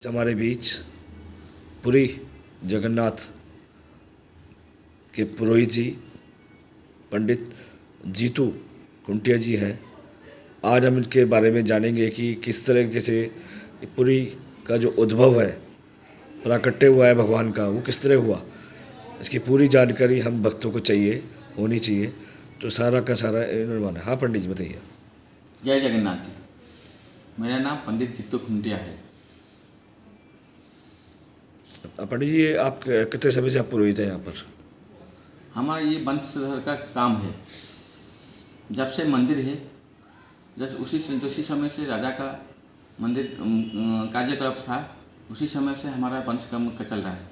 हमारे बीच पुरी जगन्नाथ के पुरोहित जी पंडित जीतू कुंटिया जी हैं। आज हम इनके बारे में जानेंगे कि किस तरीके से पुरी का जो उद्भव है, प्राकट्य हुआ है भगवान का, वो किस तरह हुआ, इसकी पूरी जानकारी हम भक्तों को होनी चाहिए। तो सारा का सारा निर्माण है। हाँ पंडित जी बताइए। जय जगन्नाथ जी। मेरा नाम पंडित जीतू कुंटिया है। पंडित जी, आप कितने समय से आप पुरोहित हैं यहाँ पर? हमारा ये वंशधर का काम है। जब से मंदिर है, जब उसी समय से राजा का मंदिर कार्यकलाप था, उसी समय से हमारा वंश कर्म का चल रहा है।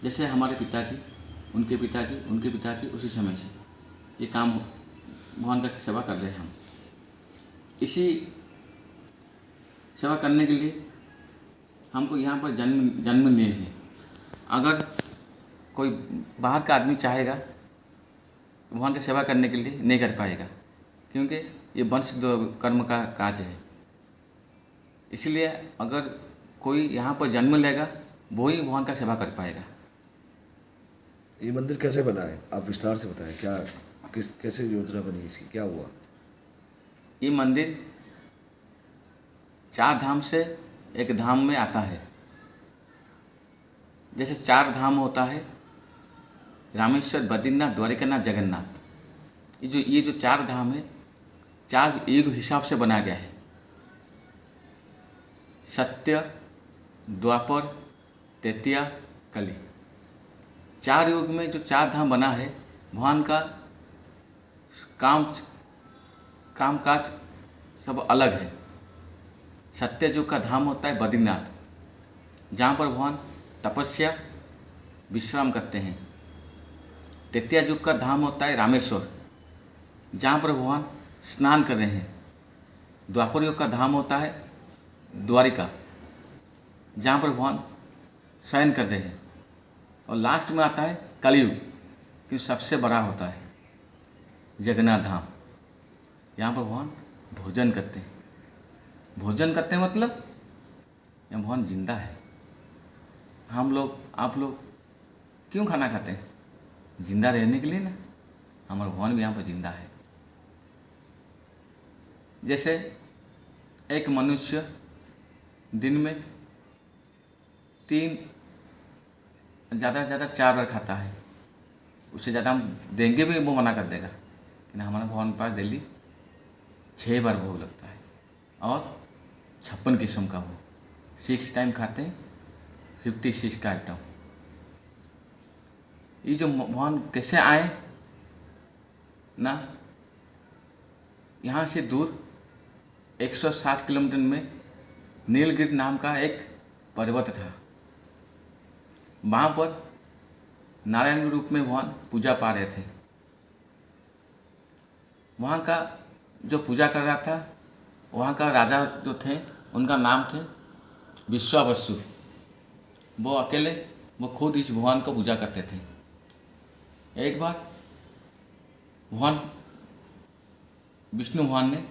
जैसे हमारे पिताजी, उनके पिताजी, उनके पिताजी, उसी समय से ये काम भगवान का सेवा कर रहे हैं। हम इसी सेवा करने के लिए हमको यहाँ पर जन्म लिए हैं। अगर कोई बाहर का आदमी चाहेगा भगवान की सेवा करने के लिए नहीं कर पाएगा, क्योंकि ये वंश कर्म का काज है। इसलिए अगर कोई यहाँ पर जन्म लेगा वो ही भगवान का सेवा कर पाएगा। ये मंदिर कैसे बना है, आप विस्तार से बताएं। कैसे योजना बनी इसकी, क्या हुआ? ये मंदिर 4 धाम से एक धाम में आता है। जैसे 4 धाम होता है, रामेश्वर, बद्रीनाथ, द्वारिकानाथ, जगन्नाथ। ये जो 4 धाम है, 4 युग हिसाब से बनाया गया है। सत्य, द्वापर, तृतीया, कली। 4 युग में जो 4 धाम बना है, भगवान का कामकाज सब अलग है। सत्य युग का धाम होता है बद्रीनाथ, जहाँ पर भगवान तपस्या विश्राम करते हैं। तृतीया युग का धाम होता है रामेश्वर, जहाँ पर भगवान स्नान कर रहे हैं। द्वापर युग का धाम होता है द्वारिका, जहाँ पर भगवान शयन कर रहे हैं। और लास्ट में आता है कलयुग, कि सबसे बड़ा होता है जगन्नाथ धाम, यहाँ पर भगवान भोजन करते हैं। भोजन करते हैं मतलब यहाँ भगवान जिंदा है। हम लोग, आप लोग क्यों खाना खाते हैं? जिंदा रहने के लिए ना। हमारा भगवान भी यहाँ पर जिंदा है। जैसे एक मनुष्य दिन में 3, ज़्यादा से ज़्यादा 4 बार खाता है। उससे ज़्यादा हम देंगे भी वो मना कर देगा कि ना, हमारा भगवान के पास डेली 6 बार भोग लगता है, और 56 किस्म का भोग। 6 टाइम खाते हैं, 56 का आइटम। ये जो भगवान कैसे आए ना, यहाँ से दूर 160 किलोमीटर में नीलगिरी नाम का एक पर्वत था। वहाँ पर नारायण के रूप में भगवान पूजा पा रहे थे। वहाँ का जो पूजा कर रहा था, वहाँ का राजा जो थे, उनका नाम थे विश्वावसु। वो अकेले, वो खुद इस भगवान को पूजा करते थे। एक बार भगवान विष्णु भगवान ने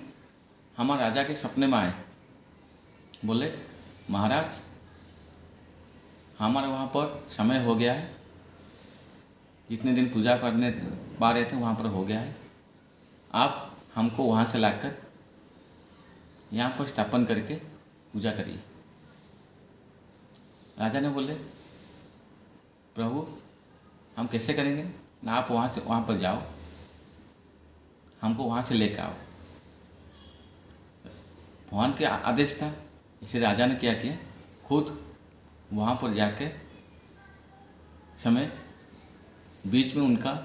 हमारे राजा के सपने में आए। बोले, महाराज, हमारे वहाँ पर समय हो गया है, जितने दिन पूजा करने पा रहे थे वहाँ पर हो गया है। आप हमको वहाँ से लाकर यहाँ पर स्थापन करके पूजा करिए। राजा ने बोले, प्रभु, हम कैसे करेंगे ना, आप वहाँ पर जाओ, हमको वहाँ से लेकर आओ। भगवान के आदेश था, इसे राजा ने क्या किया, खुद वहाँ पर जाके समय बीच में उनका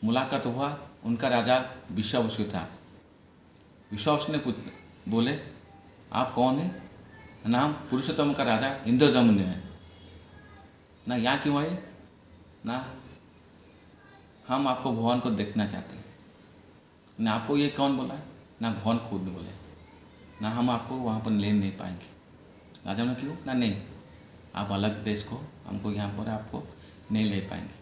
मुलाकात हुआ। उनका राजा विश्वावसु था। विश्वावसु ने बोले, आप कौन हैं? नाम पुरुषोत्तम का राजा इंद्रदम्न है ना। यहाँ क्यों आए ना? हम आपको भगवान को देखना चाहते हैं ना। आपको ये कौन बोला ना? भगवान खुद बोले ना, हम आपको वहाँ पर ले नहीं पाएंगे। राजा ने क्यों ना? नहीं, आप अलग देश को, हमको यहाँ पर आपको नहीं ले पाएंगे।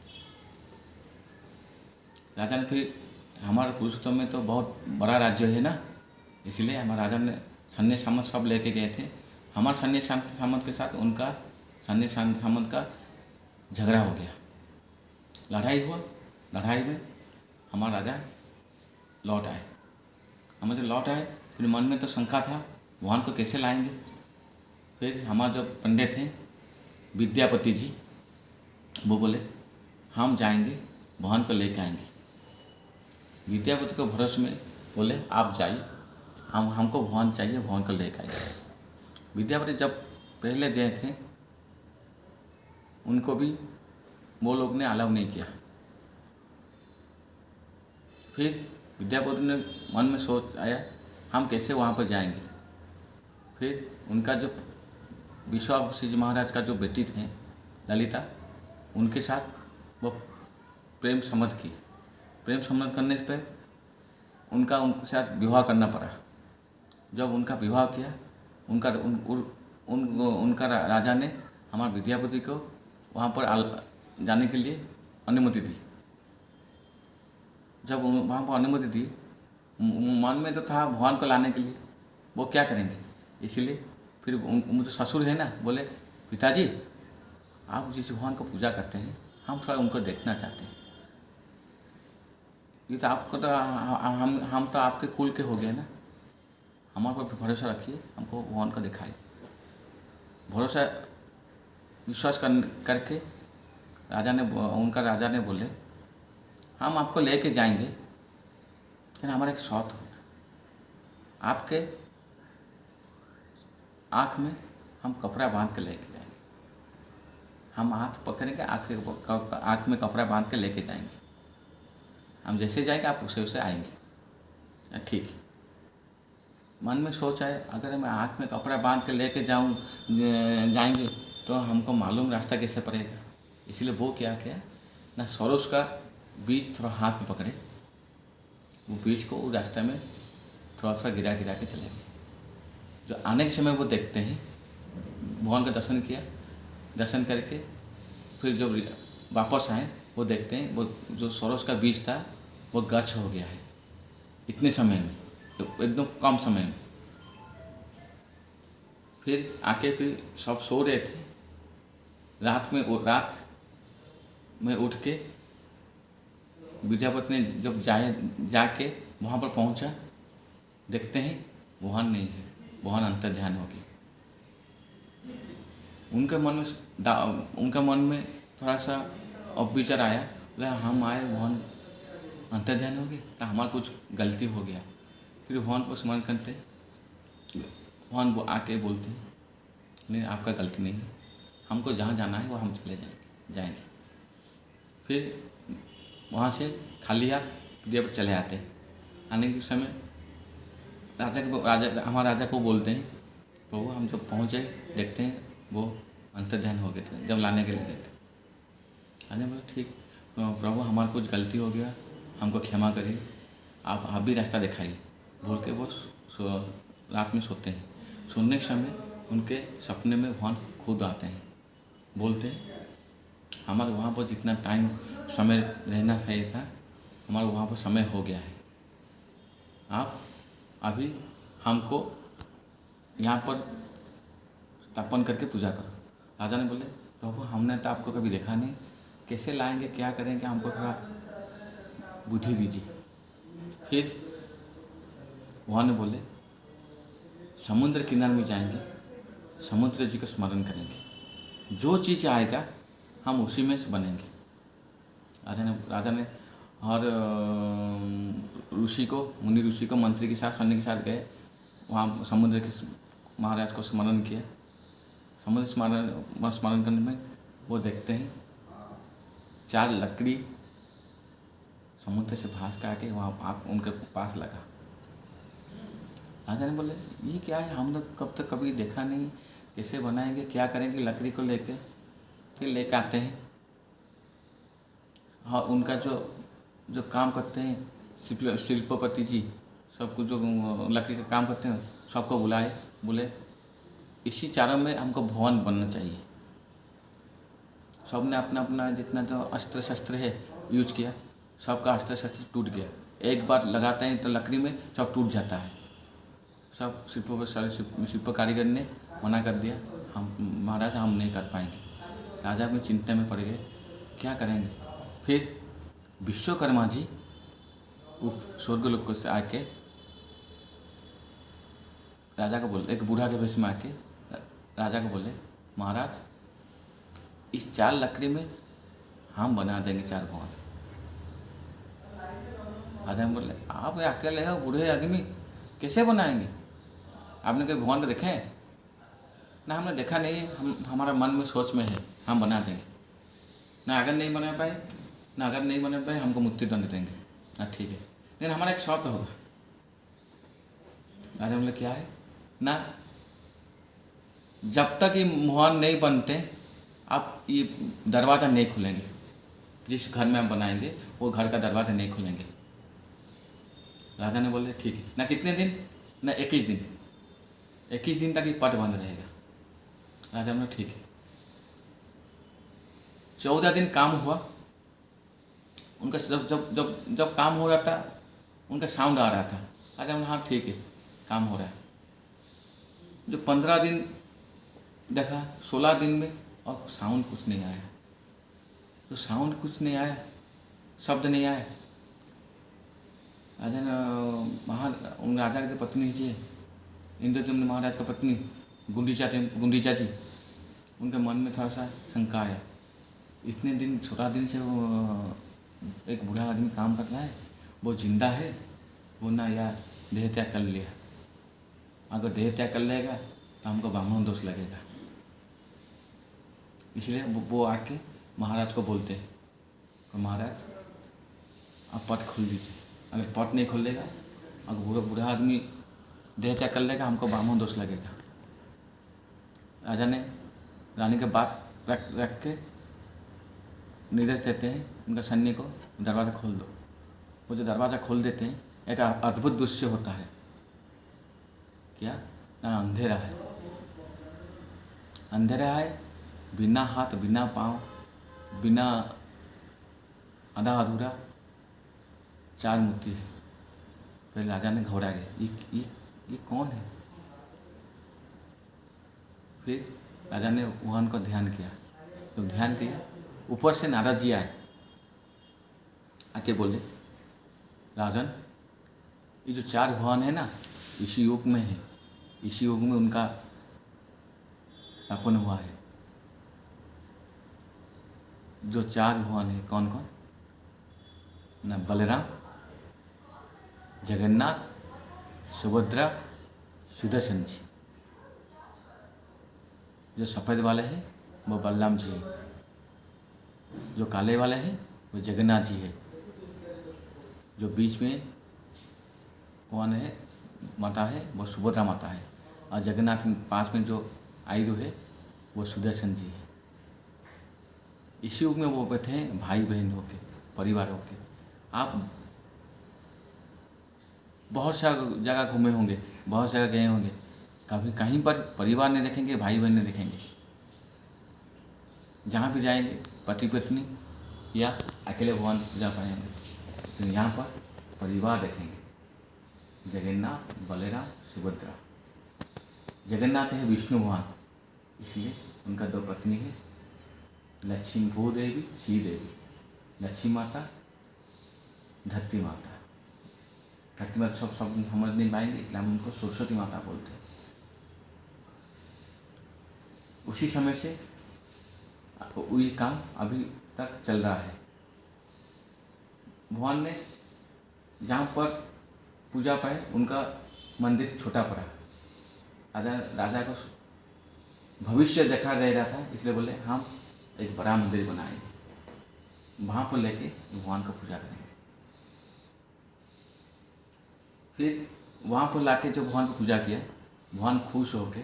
राजा ने फिर, हमारे पुरुषोत्तम में तो बहुत बड़ा राज्य है ना, इसलिए हमारे राजा ने सैन्य सामंत सब लेके गए थे। हमारे सैन्य सामंत के साथ उनका सैन्य सामंत का झगड़ा हो गया, लड़ाई हुआ। लड़ाई में हमारा राजा लौट आए। हम जब लौट आए फिर मन में तो शंका था भगवान को कैसे लाएंगे। फिर हमारे जो पंडित हैं विद्यापति जी, वो बोले हम जाएंगे भगवान को लेकर आएंगे। विद्यापति को भरोसे में बोले आप जाइए, हमको भगवान चाहिए, भगवान को लेकर आएंगे। विद्यापति जब पहले गए थे उनको भी वो लोग ने अलाउ नहीं किया। फिर विद्यापति ने मन में सोच आया हम कैसे वहाँ पर जाएंगे। फिर उनका जो विश्वावसु जी महाराज का जो बेटी थे ललिता, उनके साथ वो प्रेम संबंध की। प्रेम संबंध करने पर उनके साथ विवाह करना पड़ा। जब उनका विवाह किया उनका राजा ने हमारे विद्यापति को वहाँ पर जाने के लिए अनुमति दी। जब वहाँ पर अनुमति दी, मन में तो था भगवान को लाने के लिए वो क्या करेंगे, इसलिए फिर मुझे ससुर है ना, बोले पिताजी आप जिस भगवान को पूजा करते हैं हम थोड़ा उनको देखना चाहते हैं। ये तो आपको तो हम तो आपके कुल के हो गए ना, हमारे पर भरोसा रखिए, हमको भगवान को दिखाइए। भरोसा विश्वास करके उनका राजा ने बोले हम आपको लेके जाएंगे, लेकिन हमारा एक शर्त होगा, आपके आँख में हम कपड़ा बांध के लेके जाएंगे। हम हाथ पकड़ेंगे, आँख में कपड़ा बांध के लेके जाएंगे। हम जैसे जाएंगे आप उसे आएंगे। ठीक है। मन में सोच आए अगर मैं आँख में कपड़ा बांध के लेके जाएंगे तो हमको मालूम रास्ता कैसे पड़ेगा। इसलिए वो क्या किया ना, सरोज का बीज थोड़ा हाथ में पकड़े, वो बीज को उस रास्ते में थोड़ा सा गिरा के चले गए। जो आने के समय वो देखते हैं भगवान का दर्शन किया, दर्शन करके फिर जो वापस आए वो देखते हैं वो जो सरोज का बीज था वो गच्छ हो गया है इतने समय में, तो एकदम कम समय में। फिर आके फिर सब सो रहे थे, रात में उठ के विद्यापति ने जब जाके वहाँ पर पहुँचा, देखते हैं भगवान नहीं है, भगवान अंतर ध्यान हो गए। उनके मन में थोड़ा सा अब विचार आया, बोले हम आए भगवान अंतर ध्यान हो गए, तो हमारा कुछ गलती हो गया। फिर भगवान को स्मरण करते, भगवान वो आके बोलते नहीं आपका गलती नहीं है, हमको जहाँ जाना है वो हम चले जाएंगे। फिर वहाँ से खाली हाथ विद्यापति चले आते हैं। आने के समय हमारे राजा को बोलते हैं प्रभु हम जब पहुँचे देखते हैं वो अंतर ध्यान हो गए थे जब लाने के लिए गए थे। राजा बोले ठीक प्रभु हमारा कुछ गलती हो गया, हमको क्षमा करिए, आप भी रास्ता दिखाइए। बोल के वो रात में सोते हैं। सोने के समय उनके सपने में भगवान खुद आते हैं, बोलते हैं हमारे वहाँ पर जितना टाइम समय रहना चाहिए था हमारा वहाँ पर समय हो गया है, आप अभी हमको यहाँ पर स्थापन करके पूजा करो। राजा ने बोले प्रभु हमने तो आपको कभी देखा नहीं, कैसे लाएंगे, क्या करेंगे, हमको थोड़ा बुद्धि दीजिए। फिर भगवान ने बोले समुद्र किनारे में जाएंगे, समुद्र जी का स्मरण करेंगे, जो चीज़ आएगा हम उसी में से बनेंगे। राजा ने और मुनि ऋषि को मंत्री के साथ सैन्य के साथ गए, वहाँ समुद्र के महाराज को स्मरण किया। समुद्र स्मरण करने में वो देखते हैं 4 लकड़ी समुद्र से भास के आके वहाँ आप उनके पास लगा। राजा ने बोले ये क्या है, हम लोग कब तक कभी देखा नहीं, कैसे बनाएंगे, क्या करेंगे। लकड़ी को लेके फिर लेके आते हैं। हाँ उनका जो काम करते हैं शिल्पपति जी, सब कुछ जो लकड़ी का काम करते हैं सबको बुलाए, बोले इसी चारों में हमको भवन बनना चाहिए। सब ने अपना अपना जितना जो अस्त्र शस्त्र है यूज किया, सबका अस्त्र शस्त्र टूट गया। एक बार लगाते हैं तो लकड़ी में सब टूट जाता है। सब शिल्प कारीगर ने मना कर दिया, हम महाराज हम नहीं कर पाएंगे। राजा अपनी चिंता में पड़ गए, क्या करेंगे। फिर विश्वकर्मा जी वो स्वर्गलोक से आके राजा को बोले, एक बूढ़ा के वेश में आके राजा को बोले, महाराज इस 4 लकड़ी में हम बना देंगे 4 भवन। राजा ने बोले, आप अकेले हो बूढ़े आदमी, कैसे बनाएंगे? आपने कोई भवन को देखे हैं? ना हमने देखा नहीं, हमारा मन में सोच में है, हम बना देंगे। ना अगर नहीं बना पाए, ना अगर नहीं बना पाए हमको मृत्यु दंड देंगे। ना ठीक है, लेकिन हमारा एक शर्त होगा। राजा बोले, क्या है? ना जब तक ये भवन नहीं बनते आप ये दरवाज़ा नहीं खोलेंगे। जिस घर में हम बनाएंगे वो घर का दरवाज़ा नहीं खोलेंगे। राजा ने बोले, ठीक है। ना कितने दिन? ना 21 दिन। 21 दिन तक ये पट बंद रहेगा। राजा बोले, ठीक है। 14 दिन काम हुआ उनका। जब जब जब जब काम हो रहा था उनका साउंड आ रहा था। राजा बोले, हाँ ठीक है, काम हो रहा है। जो 15 दिन देखा, 16 दिन में और साउंड कुछ नहीं आया। तो साउंड कुछ नहीं आया, शब्द नहीं आया। राजा ने उन राजा की पत्नी जी, इंद्रदम्न महाराज का पत्नी गुंडीचा जी, उनके मन में थोड़ा सा शंका आया। इतने दिन 16 दिन से वो एक बूढ़ा आदमी काम कर रहा है, वो जिंदा है, वो ना यार देह त्याग कर लिया। अगर देह त्याग कर लेगा तो हमको ब्राह्मण दोष लगेगा। इसलिए वो आके महाराज को बोलते हैं, तो महाराज आप पट खोल दीजिए। अगर पट नहीं खोल देगा, अगर बूढ़ा आदमी देह त्याग कर लेगा, हमको ब्राह्मण दोष लगेगा। राजा ने रानी के पास रख के निर्देश देते हैं उनका सैन्य को, दरवाज़ा खोल दो। वो जो दरवाज़ा खोल देते हैं, एक अद्भुत दृश्य होता है। क्या? ना अंधेरा है, अंधेरा है, बिना हाथ, बिना पाँव, बिना आधा अधूरा 4 मूर्ति है। फिर राजा ने घबरा गए, ये कौन है? फिर राजा ने भगवान को ध्यान किया। जब ध्यान किया, ऊपर से नारद जी आए, आके बोले, राजन ये जो 4 भवन है ना, इसी युग में है, इसी युग में उनका स्थापन हुआ है। जो 4 भवन है कौन कौन? ना बलराम, जगन्नाथ, सुभद्रा, सुदर्शन जी। जो सफ़ेद वाले हैं वो बलराम जी है, जो काले वाले हैं वो जगन्नाथ जी है, जो बीच में कौन है माता है वो सुभद्रा माता है, और जगन्नाथ पास में जो आयुध है वो सुदर्शन जी है। इसी युग में वो बैठे हैं भाई बहन होके, परिवार होके। आप बहुत सा जगह घूमे होंगे, बहुत जगह गए होंगे, कभी कहीं पर परिवार नहीं देखेंगे, भाई बहन नहीं देखेंगे। जहाँ भी जाएंगे पति पत्नी या अकेले भगवान जा पाएंगे, तो यहाँ पर परिवार देखेंगे। जगन्नाथ, बलराम, सुभद्रा। जगन्नाथ है विष्णु भगवान, इसलिए उनका 2 पत्नी है, लक्ष्मी भूदेवी, श्री देवी। लक्ष्मी माता, धरती माता। धरती माता सब समझ नहीं पाएंगे, इसलिए हम उनको सरस्वती माता बोलते हैं। उसी समय से वही काम अभी तक चल रहा है। भगवान ने जहाँ पर पूजा पाए उनका मंदिर छोटा पड़ा। राजा को भविष्य देखा दे रहा था, इसलिए बोले हम एक बड़ा मंदिर बनाएंगे, वहाँ पर लेके भगवान को पूजा करेंगे। फिर वहाँ पर लाके जब भगवान को पूजा किया, भगवान खुश होके,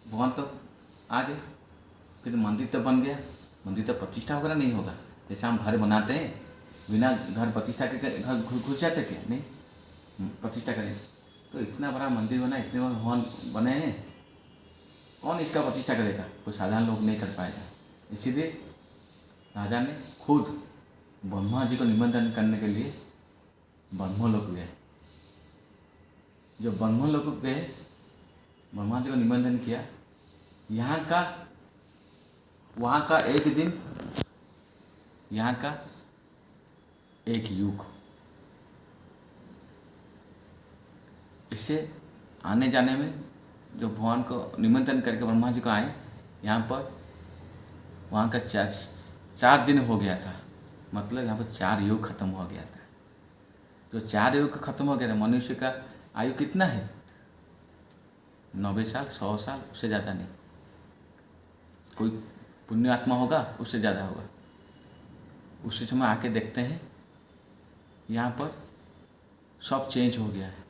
भगवान तो आ गए। फिर मंदिर तो बन गया, मंदिर तो प्रतिष्ठा वगैरह नहीं होगा। जैसे हम घर बनाते हैं, बिना घर प्रतिष्ठा के घर घुस जाते क्या? नहीं, प्रतिष्ठा करेंगे। तो इतना बड़ा मंदिर बना, इतने बड़े भवन बने हैं, कौन इसका प्रतिष्ठा करेगा? कोई साधारण लोग नहीं कर पाएगा। इसीलिए राजा ने खुद ब्रह्मा जी को निमंत्रण करने के लिए ब्रह्मलोक गए। जो ब्रह्मलोक गए ब्रह्मा जी को निमंत्रण किया। यहाँ का वहाँ का एक दिन, यहाँ का एक युग। इससे आने जाने में जो भगवान को निमंत्रण करके ब्रह्मा जी को आए यहाँ पर, वहाँ का 4 दिन हो गया था। मतलब यहाँ पर 4 युग खत्म हो गया था। जो 4 युग खत्म हो गया था, मनुष्य का आयु कितना है? 90 साल, 100 साल, उससे ज़्यादा नहीं। कोई पुण्य आत्मा होगा उससे ज़्यादा होगा। उसी समय आके देखते हैं यहाँ पर सब चेंज हो गया है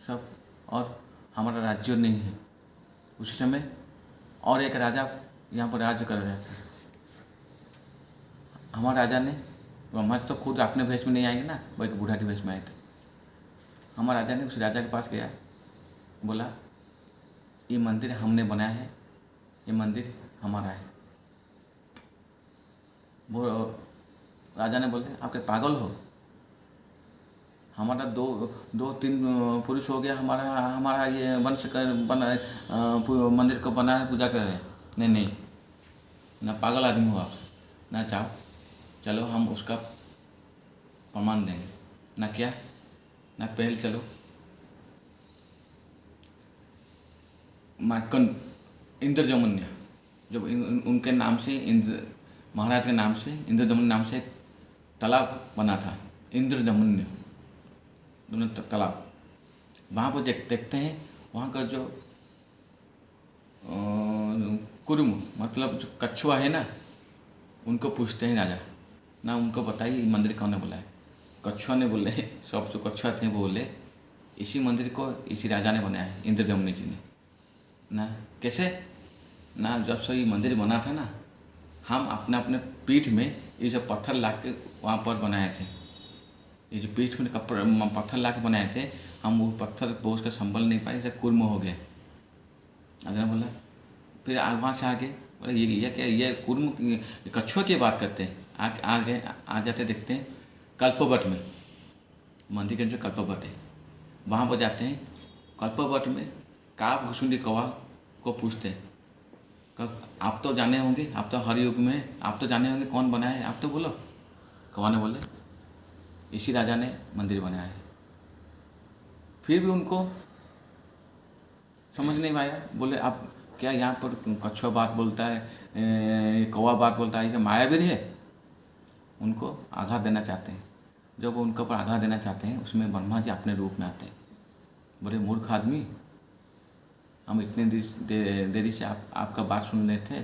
सब, और हमारा राज्य नहीं है। उसी समय और एक राजा यहाँ पर राज्य कर रहे थे। हमारे राजा ने, ब्रह्मा तो खुद अपने भेष में नहीं आएंगे ना, वो एक बूढ़ा के भेष में आए थे। हमारे राजा ने उस राजा के पास गया, बोला ये मंदिर हमने बनाया है, ये मंदिर हमारा है। वो राजा ने बोले आप क्या पागल हो? हमारा दो तीन पुरुष हो गया, हमारा ये वंश कर बना मंदिर को बना है, पूजा कर रहे हैं। नहीं, ना पागल आदमी हो आप, ना चाहो, चलो हम उसका प्रमाण देंगे। ना क्या, ना पहल चलो मार्कंड इंद्रजमन्य, जब उनके नाम से, इंद्र महाराज के नाम से, इंद्रजमन्य नाम से एक तालाब बना था, इंद्रजमन्य दोनों तालाब। वहाँ पर देखते हैं, वहाँ का जो कुर्म मतलब जो कछुआ है ना, उनको पूछते हैं राजा, ना उनको बताइए मंदिर कौन ने बुलाया। कछुआ ने बोले, सब जो कछुआ थे वो बोले इसी मंदिर को इसी राजा ने बनाया है, इंद्रजमनी जी ने। ना कैसे? ना जब से ये मंदिर बना था ना, हम अपने अपने पीठ में ये जो पत्थर ला के वहाँ पर बनाए थे, ये जो पीठ में पत्थर ला के बनाए थे, हम वो पत्थर बोझ कर संभल नहीं पाए, कुर्म हो गए। राजा बोला, फिर वहाँ से आगे बोले ये क्या, ये कुर्म कछुआ की बात करते हैं। आगे आ जाते देखते हैं कल्पवट में, मंदिर के जो कल्पवट है वहाँ पर जाते हैं। कल्पवट में काव घुसुंडी कौवा को पूछते हैं, आप तो जाने होंगे, आप तो हर युग में आप तो जाने होंगे कौन बनाया है, आप तो बोलो। कौवा ने बोले इसी राजा ने मंदिर बनाया है। फिर भी उनको समझ नहीं आया, बोले आप क्या यहाँ पर कछुआ बात बोलता है, कौवा बात बोलता है, ये मायावीर है। उनको आघात देना चाहते हैं। जब वो उनके ऊपर आघात देना चाहते हैं, उसमें ब्रह्मा जी अपने रूप में आते हैं। बोले मूर्ख आदमी, हम इतने देरी से आपका बात सुन रहे थे,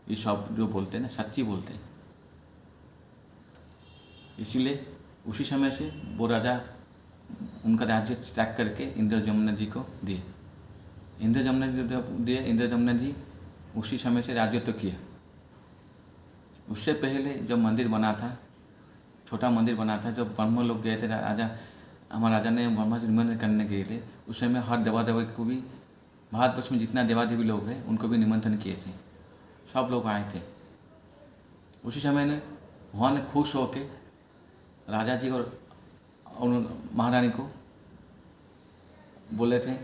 ये सब जो बोलते हैं ना सच्ची बोलते हैं। इसीलिए उसी समय से वो राजा उनका राज्य त्याग करके इंद्रजमना जी को दिए। इंद्रजमना जी दिए, इंद्रजमना जी उसी समय से राज्य तो किया। उससे पहले जब मंदिर बना था, छोटा मंदिर बना था, जब ब्रह्म लोग गए थे, राजा हमारा राजा ने ब्रह्मा जी निमंत्रण करने के लिए, उस समय हर देवा देवी को भी, भारतवर्ष में जितना देवा देवी लोग हैं उनको भी निमंत्रण किए थे, सब लोग आए थे। उसी समय ने भगवान ने खुश होके राजा जी और महारानी को बोले थे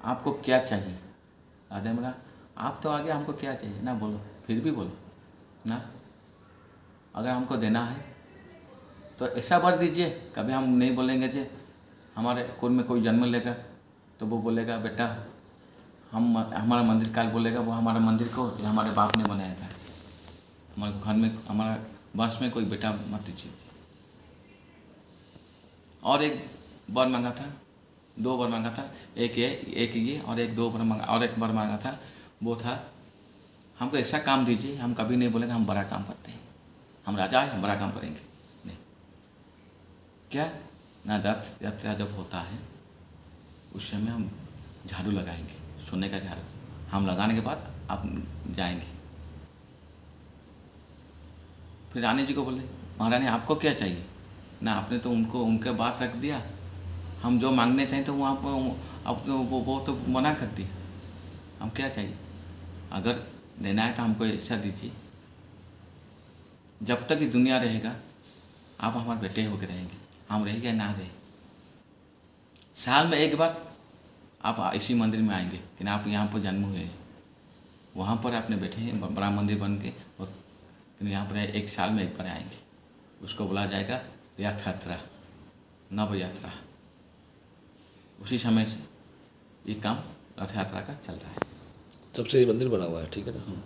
आपको क्या चाहिए। राजा ने बोला आप तो आगे, हमको क्या चाहिए ना बोलो, फिर भी बोलो ना, अगर हमको देना है तो ऐसा वर दीजिए। कभी हम नहीं बोलेंगे जे हमारे कुल में कोई जन्म लेगा तो वो बोलेगा बेटा हम, हमारा मंदिर काल बोलेगा वो हमारे मंदिर को हमारे बाप ने बनाया था, हमारे घर में, हमारा वंश में कोई बेटा मत दीजिए। और एक वर मांगा था, 2 वर मांगा था, एक ये और एक 2 वर मांगा, और एक वर मांगा था, वो था हमको ऐसा काम दीजिए, हम कभी नहीं बोलेंगे हम बड़ा काम करते हैं, हम राजा हैं, हम बड़ा काम करेंगे नहीं। क्या ना, रथ यात्रा जब होता है उस समय हम झाड़ू लगाएंगे, सोने का झाड़ू, हम लगाने के बाद आप जाएंगे। फिर रानी जी को बोले महारानी आपको क्या चाहिए ना, आपने तो उनको उनके बात रख दिया, हम जो मांगने चाहिए तो वहाँ पर अब तो वो तो मना कर दिया, हम क्या चाहिए, अगर देना है तो हमको ऐसा दीजिए जब तक ये दुनिया रहेगा आप हमारे बेटे होकर रहेंगे, हम रहेंगे ना रहे, साल में एक बार आप इसी मंदिर में आएंगे, लेकिन आप यहाँ पर जन्म हुए हैं, वहाँ पर आपने बैठे हैं बड़ा मंदिर बन के, और लेकिन यहाँ पर 1 साल में एक बार आएंगे। उसको बोला जाएगा रथ यात्रा, नव यात्रा। उसी समय से ये काम रथ यात्रा का चल रहा है। तब से ये मंदिर बना हुआ है, ठीक है ना।